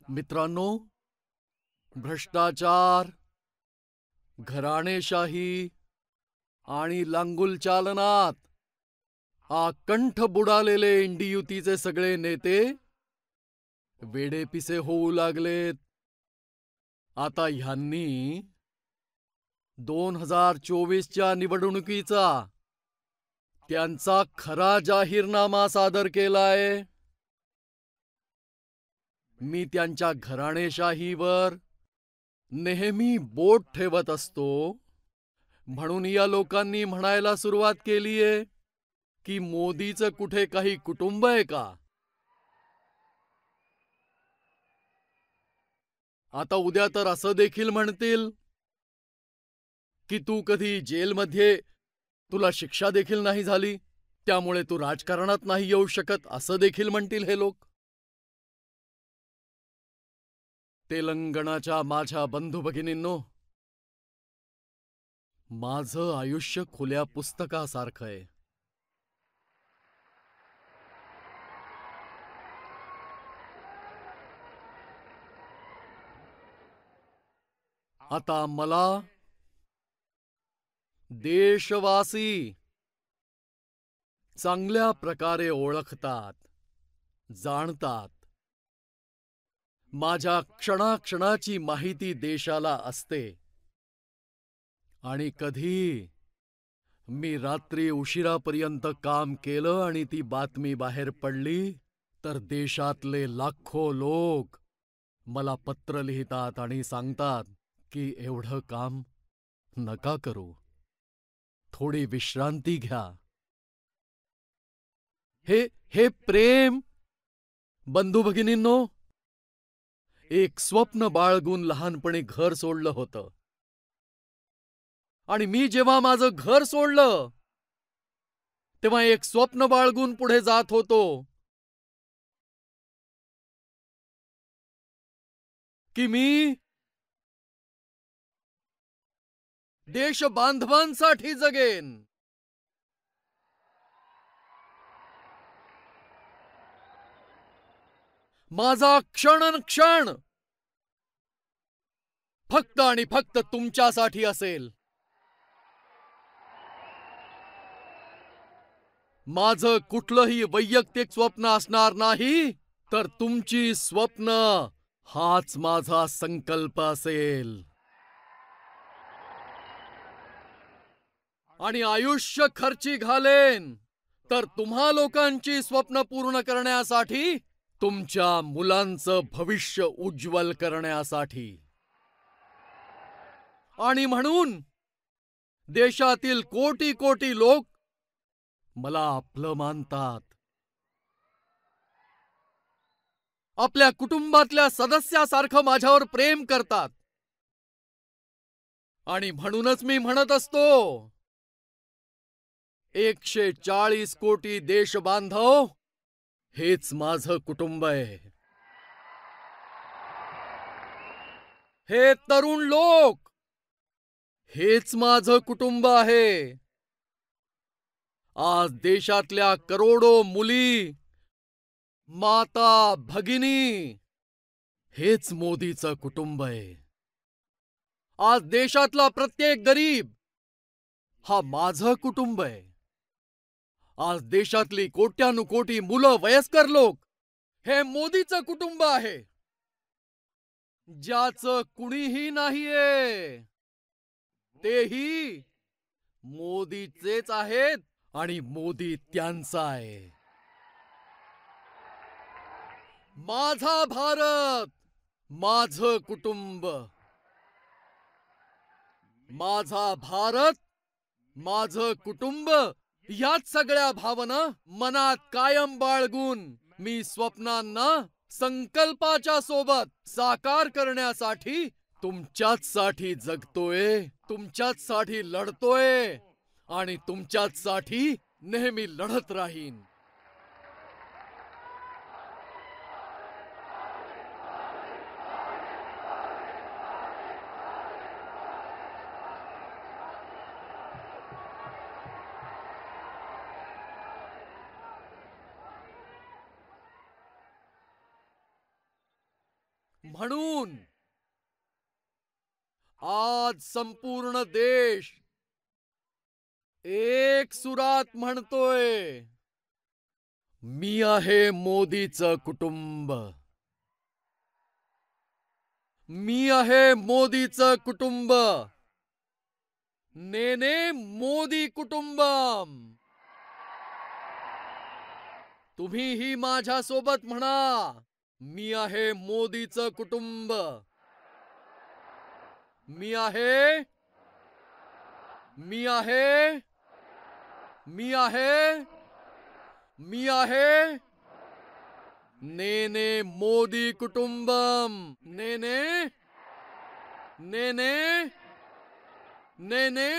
मित्रांनो, भ्रष्टाचार, घराणेशाही आणि लांगुल चालनात आकंठ बुडालेले इंडी युतीचे सगळे नेते वेडेपिसे होऊ लागलेत. आता ह्यांनी 2024च्या निवडणुकीचा त्यांचा खरा जाहीरनामा सादर केलाय. मी त्यांच्या घराणेशाहीवर नेहमी बोट ठेवत असतो, म्हणून या लोकांनी म्हणायला सुरुवात केलीये की मोदीचं कुठे काही कुटुंब आहे का? आता उद्या तर असं देखील म्हणतील की तू कधी जेलमध्ये तुला शिक्षा देखील नाही झाली, त्यामुळे तू राजकारणात नाही येऊ शकत, असं देखील म्हणतील हे लोक. तेलंगणाच्या माझ्या बंधू भगिनींनो, माझं आयुष्य खुल्या पुस्तकासारखं आहे. आता मला देशवासी चांगल्या प्रकारे ओळखतात, जाणतात. माझ्या क्षणाक्षणाची माहिती देशाला असते. आणि कधी मी रात्री उशिरापर्यंत काम केलं आणि ती बातमी बाहेर पडली, तर देशातले लाखो लोक मला पत्र लिहितात आणि सांगतात की एवढं काम नका करू, थोडी विश्रांती घ्या. हे हे प्रेम, बंधू भगिनींनो, एक स्वप्न बाळगून लहानपणी घर सोडलं होतं. आणि मी जेव्हा माझं घर सोडलं तेव्हा एक स्वप्न बाळगून पुढे जात होतो की मी देश बांधवांसाठी जगेन. माझा क्षण फक्त आणि फक्त तुमच्यासाठी असेल. माझं कुठलंही वैयक्तिक स्वप्न असणार नाही, तर तुमची स्वप्न हाच माझा संकल्प असेल. आणि आयुष्य खर्ची घालेन तर तुम्हा लोकांची स्वप्न पूर्ण करण्यासाठी, तुमच्या मुलांचं भविष्य उज्ज्वल करण्यासाठी. आणि म्हणून देशातील कोटी कोटी लोक मला आपलं मानतात. आपल्या कुटुंबातल्या सदस्यासारखं माझ्यावर प्रेम करतात. आणि म्हणूनच मी म्हणत असतो, 140 कोटी देशबांधव हेच माझं कुटुंब आहे. हे तरुण लोक हेच माझं कुटुंब आहे. आज देशातल्या करोडो मुली, माता, भगिनी हेच मोदीचं कुटुंब आहे. आज देशातला प्रत्येक गरीब हा माझं कुटुंब आहे. आज देशातली कोट्यानुकोटी मुलं, वयस्कर लोक हे मोदीचं कुटुंब आहे. ज्याचं कुणीही नाहीये तेही मोदीचेच आहेत आणि मोदी त्यांचा आहे. माझा भारत, माझं कुटुंब. माझा भारत, माझं कुटुंब, याच सगळ्या भावना मनात कायम बाळगून मी स्वप्नांना संकल्पाच्या सोबत साकार करण्यासाठी तुमच्याच साठी जगतोय, तुमच्याच साठी लढतोय आणि तुमच्याच साठी नेहमी लढत राहीन. म्हणून आज संपूर्ण देश एक सुरात म्हणतोय, मी आहे मोदीचं कुटुंब. मी आहे मोदीचं कुटुंब. नेने मोदी कुटुंबम. तुम्हीही माझ्या सोबत म्हणा, मी आहे मोदीचं कुटुंब. मी आहे, मी आहे, मी आहे, मी आहे. नेने मोदी कुटुंबम. नेने नेने नेने